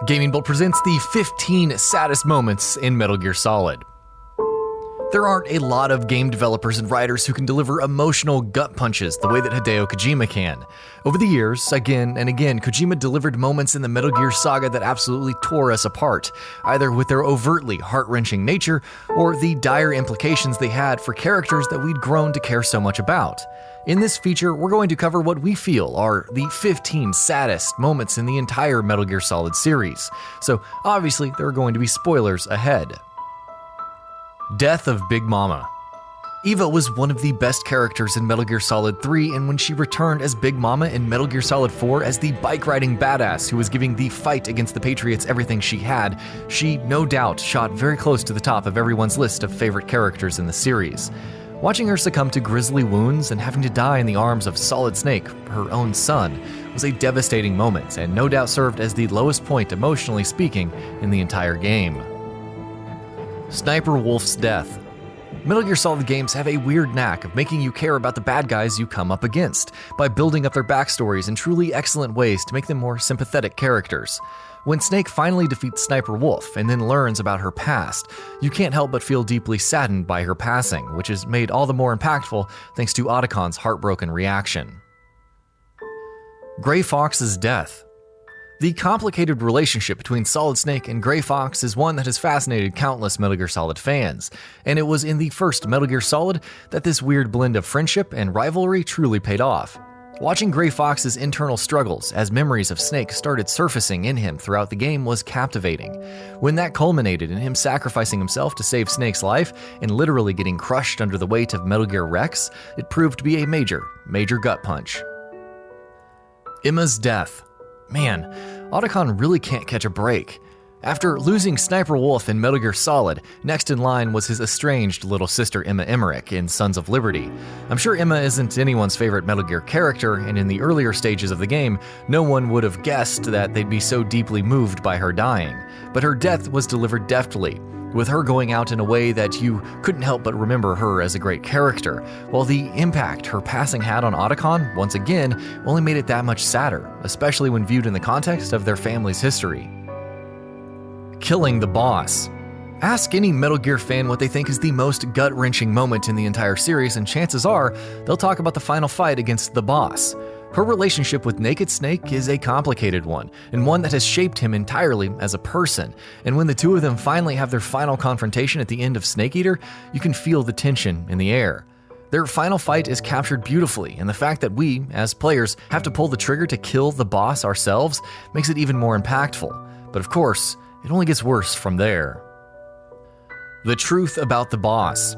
Gaming Bolt presents the 15 saddest moments in Metal Gear Solid. There aren't a lot of game developers and writers who can deliver emotional gut punches the way that Hideo Kojima can. Over the years, again and again, Kojima delivered moments in the Metal Gear saga that absolutely tore us apart, either with their overtly heart-wrenching nature or the dire implications they had for characters that we'd grown to care so much about. In this feature, we're going to cover what we feel are the 15 saddest moments in the entire Metal Gear Solid series. So obviously, there are going to be spoilers ahead. Death of Big Momma. Eva was one of the best characters in Metal Gear Solid 3, and when she returned as Big Momma in Metal Gear Solid 4 as the bike-riding badass who was giving the fight against the Patriots everything she had, she no doubt shot very close to the top of everyone's list of favorite characters in the series. Watching her succumb to grisly wounds and having to die in the arms of Solid Snake, her own son, was a devastating moment and no doubt served as the lowest point emotionally speaking in the entire game. Sniper Wolf's death. Metal Gear Solid games have a weird knack of making you care about the bad guys you come up against, by building up their backstories in truly excellent ways to make them more sympathetic characters. When Snake finally defeats Sniper Wolf and then learns about her past, you can't help but feel deeply saddened by her passing, which is made all the more impactful thanks to Otacon's heartbroken reaction. Gray Fox's death. The complicated relationship between Solid Snake and Gray Fox is one that has fascinated countless Metal Gear Solid fans, and it was in the first Metal Gear Solid that this weird blend of friendship and rivalry truly paid off. Watching Gray Fox's internal struggles as memories of Snake started surfacing in him throughout the game was captivating. When that culminated in him sacrificing himself to save Snake's life and literally getting crushed under the weight of Metal Gear Rex, it proved to be a major gut punch. Emma's death. Man, Otacon really can't catch a break. After losing Sniper Wolf in Metal Gear Solid, next in line was his estranged little sister Emma Emmerich in Sons of Liberty. I'm sure Emma isn't anyone's favorite Metal Gear character, and in the earlier stages of the game, no one would have guessed that they'd be so deeply moved by her dying. But her death was delivered deftly, with her going out in a way that you couldn't help but remember her as a great character, while the impact her passing had on Otacon, once again, only made it that much sadder, especially when viewed in the context of their family's history. Killing the boss. Ask any Metal Gear fan what they think is the most gut-wrenching moment in the entire series, and chances are they'll talk about the final fight against the boss. Her relationship with Naked Snake is a complicated one, and one that has shaped him entirely as a person, and when the two of them finally have their final confrontation at the end of Snake Eater, you can feel the tension in the air. Their final fight is captured beautifully, and the fact that we, as players, have to pull the trigger to kill the boss ourselves makes it even more impactful. But of course, it only gets worse from there. The truth about the boss.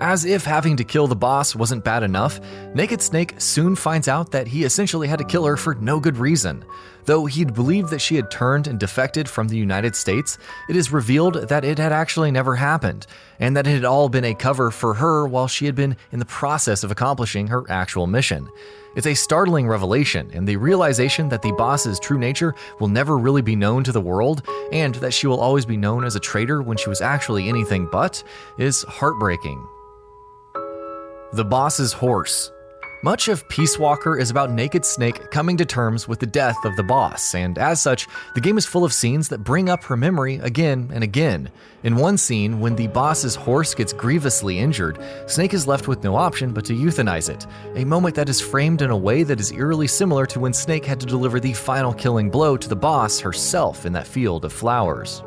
As if having to kill the boss wasn't bad enough, Naked Snake soon finds out that he essentially had to kill her for no good reason. Though he'd believed that she had turned and defected from the United States, it is revealed that it had actually never happened, and that it had all been a cover for her while she had been in the process of accomplishing her actual mission. It's a startling revelation, and the realization that the boss's true nature will never really be known to the world, and that she will always be known as a traitor when she was actually anything but, is heartbreaking. The boss's horse. Much of Peace Walker is about Naked Snake coming to terms with the death of the boss, and as such, the game is full of scenes that bring up her memory again and again. In one scene, when the boss's horse gets grievously injured, Snake is left with no option but to euthanize it, a moment that is framed in a way that is eerily similar to when Snake had to deliver the final killing blow to the boss herself in that field of flowers.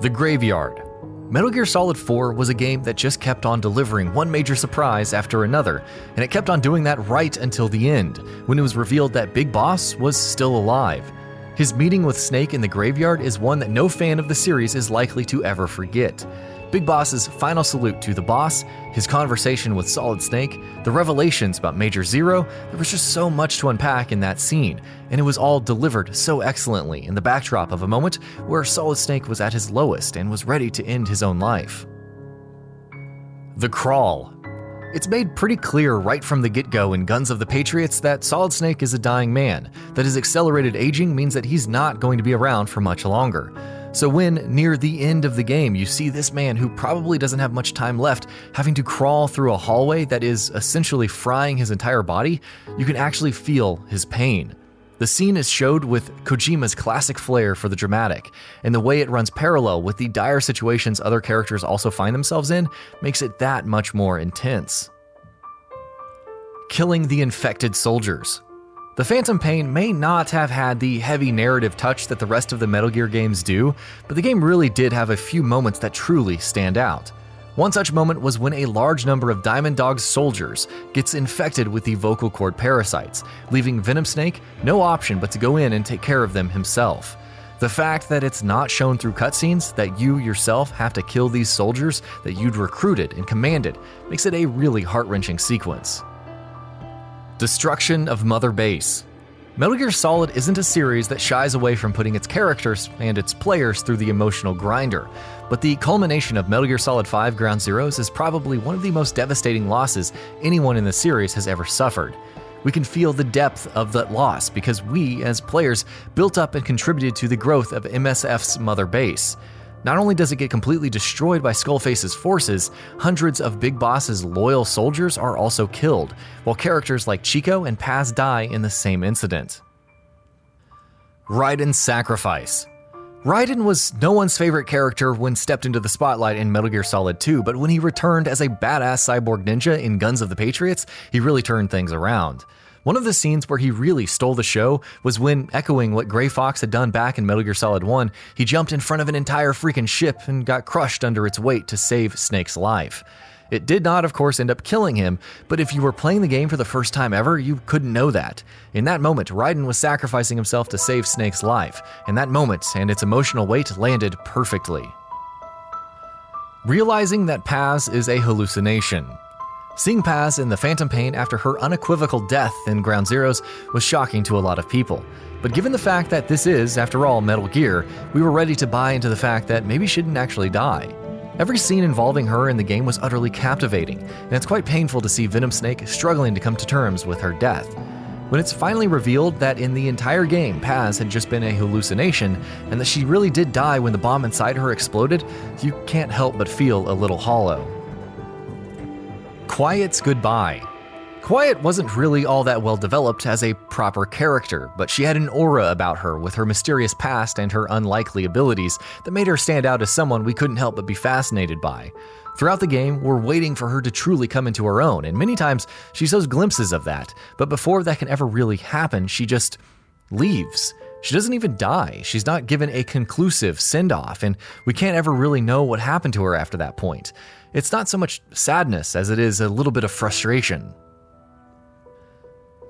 The Graveyard. Metal Gear Solid 4 was a game that just kept on delivering one major surprise after another, and it kept on doing that right until the end, when it was revealed that Big Boss was still alive. His meeting with Snake in the graveyard is one that no fan of the series is likely to ever forget. Big Boss's final salute to the boss, his conversation with Solid Snake, the revelations about Major Zero, there was just so much to unpack in that scene, and it was all delivered so excellently in the backdrop of a moment where Solid Snake was at his lowest and was ready to end his own life. The Crawl. It's made pretty clear right from the get-go in Guns of the Patriots that Solid Snake is a dying man, that his accelerated aging means that he's not going to be around for much longer. So when, near the end of the game, you see this man who probably doesn't have much time left having to crawl through a hallway that is essentially frying his entire body, you can actually feel his pain. The scene is showed with Kojima's classic flair for the dramatic, and the way it runs parallel with the dire situations other characters also find themselves in makes it that much more intense. Killing the infected soldiers. The Phantom Pain may not have had the heavy narrative touch that the rest of the Metal Gear games do, but the game really did have a few moments that truly stand out. One such moment was when a large number of Diamond Dog's soldiers gets infected with the vocal cord parasites, leaving Venom Snake no option but to go in and take care of them himself. The fact that it's not shown through cutscenes that you yourself have to kill these soldiers that you'd recruited and commanded makes it a really heart-wrenching sequence. Destruction of Mother Base. Metal Gear Solid isn't a series that shies away from putting its characters and its players through the emotional grinder, but the culmination of Metal Gear Solid 5 Ground Zeroes is probably one of the most devastating losses anyone in the series has ever suffered. We can feel the depth of that loss because we, as players, built up and contributed to the growth of MSF's Mother Base. Not only does it get completely destroyed by Skullface's forces, hundreds of Big Boss's loyal soldiers are also killed, while characters like Chico and Paz die in the same incident. Raiden's sacrifice. Raiden was no one's favorite character when stepped into the spotlight in Metal Gear Solid 2, but when he returned as a badass cyborg ninja in Guns of the Patriots, he really turned things around. One of the scenes where he really stole the show was when, echoing what Gray Fox had done back in Metal Gear Solid 1, he jumped in front of an entire freaking ship and got crushed under its weight to save Snake's life. It did not, of course, end up killing him, but if you were playing the game for the first time ever, you couldn't know that. In that moment, Raiden was sacrificing himself to save Snake's life, and that moment and its emotional weight landed perfectly. Realizing that Paz is a hallucination. Seeing Paz in the Phantom Pain after her unequivocal death in Ground Zeroes was shocking to a lot of people. But given the fact that this is, after all, Metal Gear, we were ready to buy into the fact that maybe she didn't actually die. Every scene involving her in the game was utterly captivating, and it's quite painful to see Venom Snake struggling to come to terms with her death. When it's finally revealed that in the entire game Paz had just been a hallucination, and that she really did die when the bomb inside her exploded, you can't help but feel a little hollow. Quiet's goodbye. Quiet wasn't really all that well developed as a proper character, but she had an aura about her with her mysterious past and her unlikely abilities that made her stand out as someone we couldn't help but be fascinated by. Throughout the game, we're waiting for her to truly come into her own, and many times she shows glimpses of that, but before that can ever really happen, she just leaves. She doesn't even die. She's not given a conclusive send-off, and we can't ever really know what happened to her after that point. It's not so much sadness as it is a little bit of frustration.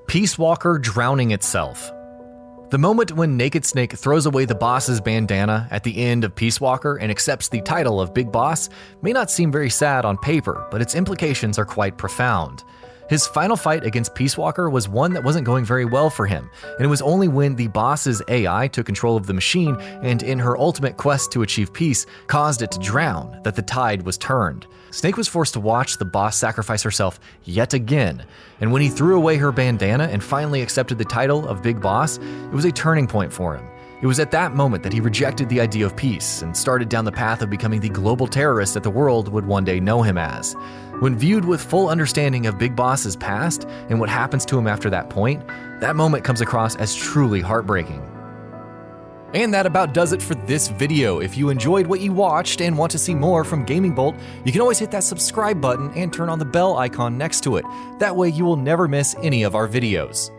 Peace Walker drowning itself. The moment when Naked Snake throws away the boss's bandana at the end of Peace Walker and accepts the title of Big Boss may not seem very sad on paper, but its implications are quite profound. His final fight against Peace Walker was one that wasn't going very well for him, and it was only when the boss's AI took control of the machine and in her ultimate quest to achieve peace caused it to drown that the tide was turned. Snake was forced to watch the boss sacrifice herself yet again, and when he threw away her bandana and finally accepted the title of Big Boss, it was a turning point for him. It was at that moment that he rejected the idea of peace and started down the path of becoming the global terrorist that the world would one day know him as. When viewed with full understanding of Big Boss's past and what happens to him after that point, that moment comes across as truly heartbreaking. And that about does it for this video. If you enjoyed what you watched and want to see more from Gaming Bolt, you can always hit that subscribe button and turn on the bell icon next to it. That way you will never miss any of our videos.